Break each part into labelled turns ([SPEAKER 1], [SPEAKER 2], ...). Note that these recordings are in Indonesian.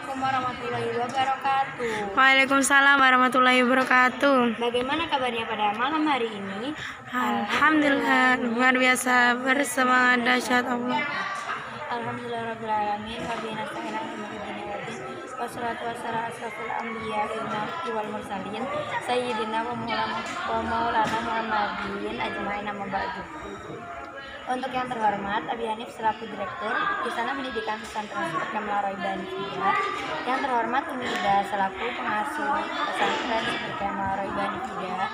[SPEAKER 1] Assalamualaikum warahmatullahi wabarakatuh.
[SPEAKER 2] Waalaikumsalam warahmatullahi wabarakatuh.
[SPEAKER 1] Bagaimana kabarnya pada malam hari ini?
[SPEAKER 2] Alhamdulillah, luar biasa, bersemangat dahsyat Allah.
[SPEAKER 1] Alhamdulillah alamin wa bihi nasta'in ala umuri dunya waddin. Wassalatu wassalamu ala asyrofil anbiya'i wal mursalin sayyidina wa maulana Muhammadin ajmain amma ba'du. Untuk yang terhormat Abi Hanif selaku Direktur Istana Pendidikan Pesantren Kemla Roibani Fida, yang terhormat Umi Ida selaku pengasuh pesantren Kemla Roibani Fida,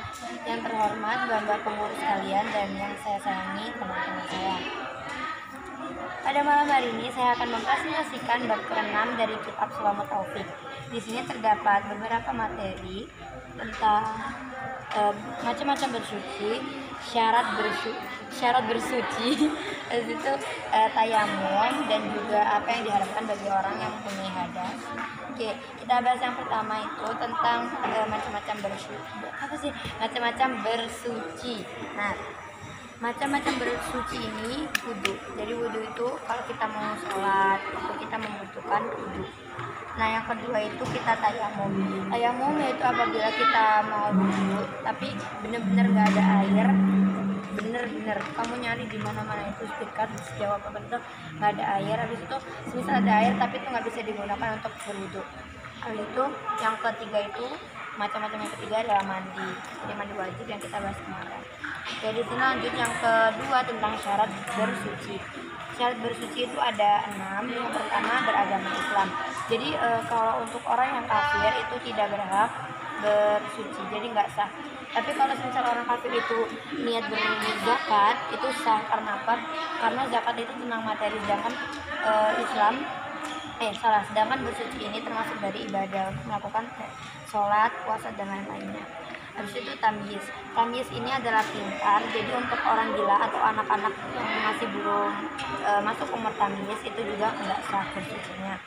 [SPEAKER 1] yang terhormat Bapak pengurus kalian dan yang saya sayangi teman-teman saya. Pada malam hari ini saya akan mempresentasikan bab ke-6 dari kitab Sulamut Taufik. Di sini terdapat beberapa materi tentang macam-macam bersuci, syarat bersuci, itu tayamum dan juga apa yang diharapkan bagi orang yang mempunyai hadas. Oke, kita bahas yang pertama itu tentang macam-macam bersuci. Nah, macam-macam bersuci ini wudu. Jadi wudu itu kalau kita mau sholat itu kita membutuhkan wudu. Nah, yang kedua itu kita tayamum. Tayamum yaitu apabila kita mau wudu tapi benar-benar nggak ada air, bener-bener kamu nyari di mana-mana itu dekat sejauh apa bentuk nggak ada air. Habis itu semisal ada air tapi itu nggak bisa digunakan untuk berwudu. Habis itu yang ketiga itu macam-macam yang ketiga adalah mandi. Jadi mandi wajib yang kita bahas kemarin. Oke, di sini lanjut yang kedua tentang syarat bersuci. Syarat bersuci itu ada 6. Yang pertama beragama Islam. Jadi kalau untuk orang yang kafir itu tidak berhak bersuci, jadi nggak sah. Tapi kalau misalnya orang kafir itu niat berzakat itu sah. Karena apa? Karena zakat itu tentang materi, sedangkan sedangkan bersuci ini termasuk dari ibadah untuk melakukan sholat, puasa dan lain-lainnya. Habis itu tamyiz. Tamyiz ini adalah pintar. Jadi untuk orang gila atau anak-anak yang masih belum masuk umur tamyiz itu juga nggak sah bersucinya.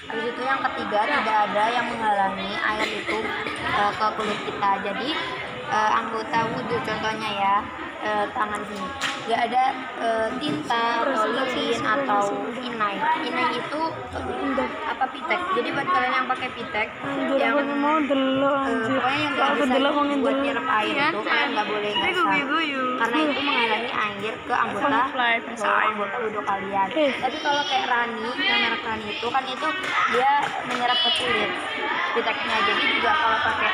[SPEAKER 1] Habis itu yang ketiga tidak ada yang menghalangi air itu ke kulit kita. Jadi anggota wudhu contohnya ya, tangan sini nggak ada tinta atau lilin atau inai. Inai itu pitek. Jadi buat kalian yang pakai pitek yang pokoknya yang nggak bisa buat nyerap air itu kalian nggak boleh ngasah, karena itu menghalangi air ke anggota wudhu kalian. Tapi kalau kayak Rani, yang merek Rani itu kan itu dia menyerap ke kulit piteknya. Jadi juga kalau pakai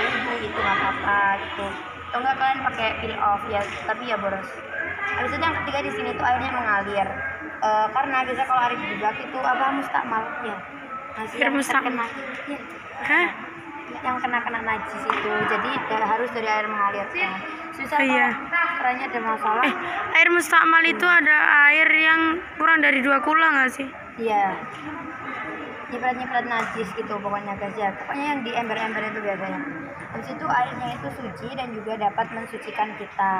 [SPEAKER 1] wudhu itu nggak apa-apa gitu. Atau enggak kalian pakai peel off ya, tapi ya boros. Habis itu yang ketiga di sini tuh airnya mengalir. Karena biasa kalau air juga itu mustakmal ya. Air mustakmal. Ya. Yang kena najis itu. Jadi harus dari air mengalir kan. Susah kerannya ada masalah.
[SPEAKER 2] Air mustakmal itu ada air yang kurang dari 2 kula nggak sih?
[SPEAKER 1] Iya. Nyeprat najis gitu pokoknya guys ya. Pokoknya yang di ember-ember itu biasanya. Habis itu airnya itu suci dan juga dapat mensucikan kita.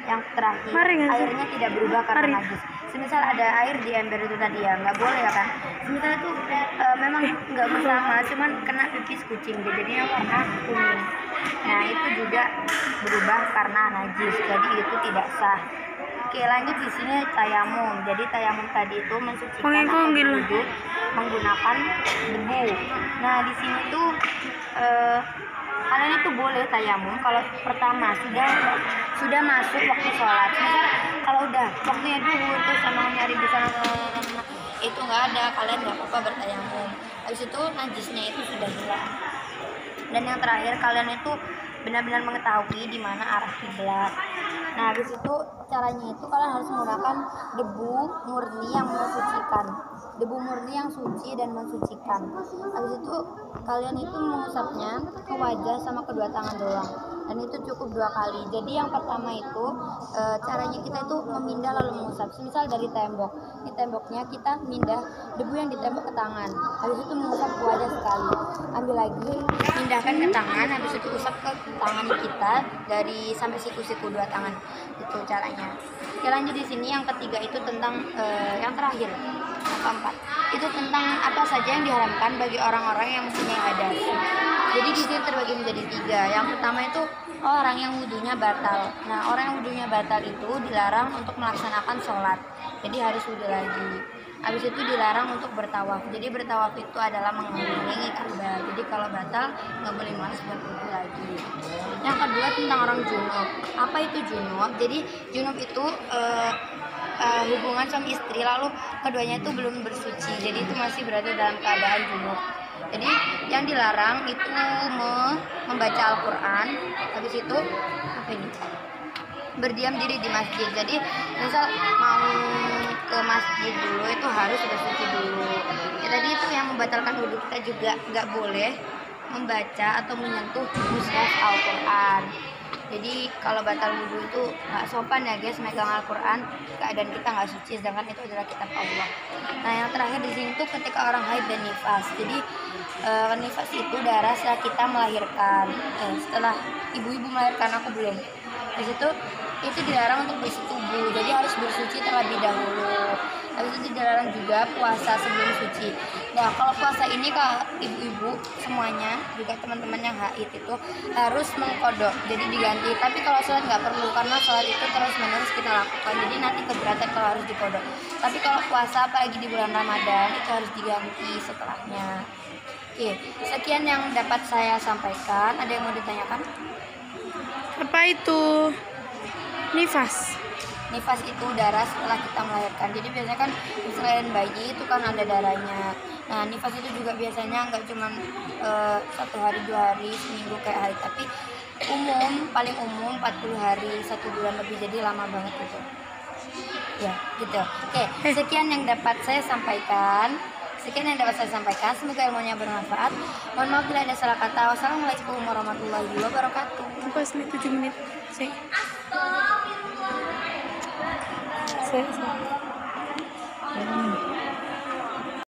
[SPEAKER 1] Yang terakhir, airnya tidak berubah karena najis. Semisal ada air di ember itu tadi ya, nggak boleh ya kan. Semisal itu memang nggak bersama, cuman kena pipis kucing, jadinya warna kuning. Nah itu juga berubah karena najis, jadi itu tidak sah. Oke, lanjut di sini tayamum. Jadi tayamum tadi itu mensucikan atau wudhu menggunakan debu. Nah di sini tuh kalian itu boleh tayamum kalau pertama sudah masuk waktu sholat. Misal kalau udah waktunya dulu itu sama nyari di sana itu nggak ada, kalian nggak apa-apa bertayamum. Habis itu najisnya itu sudah hilang. Dan yang terakhir kalian itu benar-benar mengetahui di mana arah kiblat. Nah, habis itu caranya itu kalian harus menggunakan debu murni yang mensucikan. Debu murni yang suci dan mensucikan. Habis itu kalian itu mengusapnya ke wajah sama kedua tangan doang. Dan itu cukup 2 kali. Jadi yang pertama itu caranya kita itu memindah lalu mengusap. Misal dari tembok. Di temboknya kita mindah debu yang di tembok ke tangan. Habis itu mengusap ke wajah sekali. Ambil lagi, pindahkan ke tangan, habis itu usap ke tangan kita dari sampai siku-siku 2 tangan. Itu caranya. Oke, lanjut di sini yang ketiga itu tentang yang terakhir. Yang keempat itu tentang apa saja yang diharamkan bagi orang-orang yang mempunyai hadas. Jadi di sini terbagi menjadi 3. Yang pertama itu orang yang wudhunya batal. Nah, orang yang wudhunya batal itu dilarang untuk melaksanakan sholat. Jadi harus wudhu lagi. Habis itu dilarang untuk bertawaf. Jadi bertawaf itu adalah mengelilingi Ka'bah. Jadi kalau batal nggak boleh malas buat wudhu lagi. Yang kedua tentang orang junub. Apa itu junub? Jadi junub itu hubungan suami istri lalu keduanya itu belum bersuci. Jadi itu masih berada dalam keadaan junub. Jadi yang dilarang itu membaca Al-Quran. Habis itu apa ini? Berdiam diri di masjid. Jadi misal mau ke masjid dulu itu harus bersuci dulu. Ya, tadi itu yang membatalkan wudhu kita juga nggak boleh membaca atau menyentuh mushaf Al-Quran. Jadi kalau batal wudhu itu nggak sopan ya guys, megang Al-Quran keadaan kita nggak suci, sedangkan itu adalah kitab Allah. Nah yang terakhir di sini tuh ketika orang haid dan nifas. Jadi nifas itu darah setelah kita melahirkan. Setelah ibu-ibu melahirkan, aku belum. Di situ itu dilarang untuk bersetubuh, jadi harus bersuci terlebih dahulu. Habis itu dilarang juga puasa sebelum suci. Nah kalau puasa ini kalau ibu-ibu semuanya juga teman-teman yang haid itu harus mengkodok, jadi diganti. Tapi kalau sholat nggak perlu karena sholat itu terus menerus kita lakukan, jadi nanti keberatan kalau harus dikodok. Tapi kalau puasa apalagi di bulan Ramadan itu harus diganti setelahnya. Oke, sekian yang dapat saya sampaikan. Ada yang mau ditanyakan?
[SPEAKER 2] Apa itu nifas?
[SPEAKER 1] Nifas itu darah setelah kita melahirkan. Jadi biasanya kan selain bayi itu kan ada darahnya. Nah nifas itu juga biasanya nggak cuma 1 hari 2 hari seminggu kayak hari, tapi paling umum 40 hari 1 bulan lebih, jadi lama banget gitu ya gitu. Oke, sekian yang dapat saya sampaikan. Semoga ilmunya bermanfaat. Mohon maaf bila ada salah kata. Wassalamualaikum warahmatullahi wabarakatuh.
[SPEAKER 2] Pas 7 menit. Saya.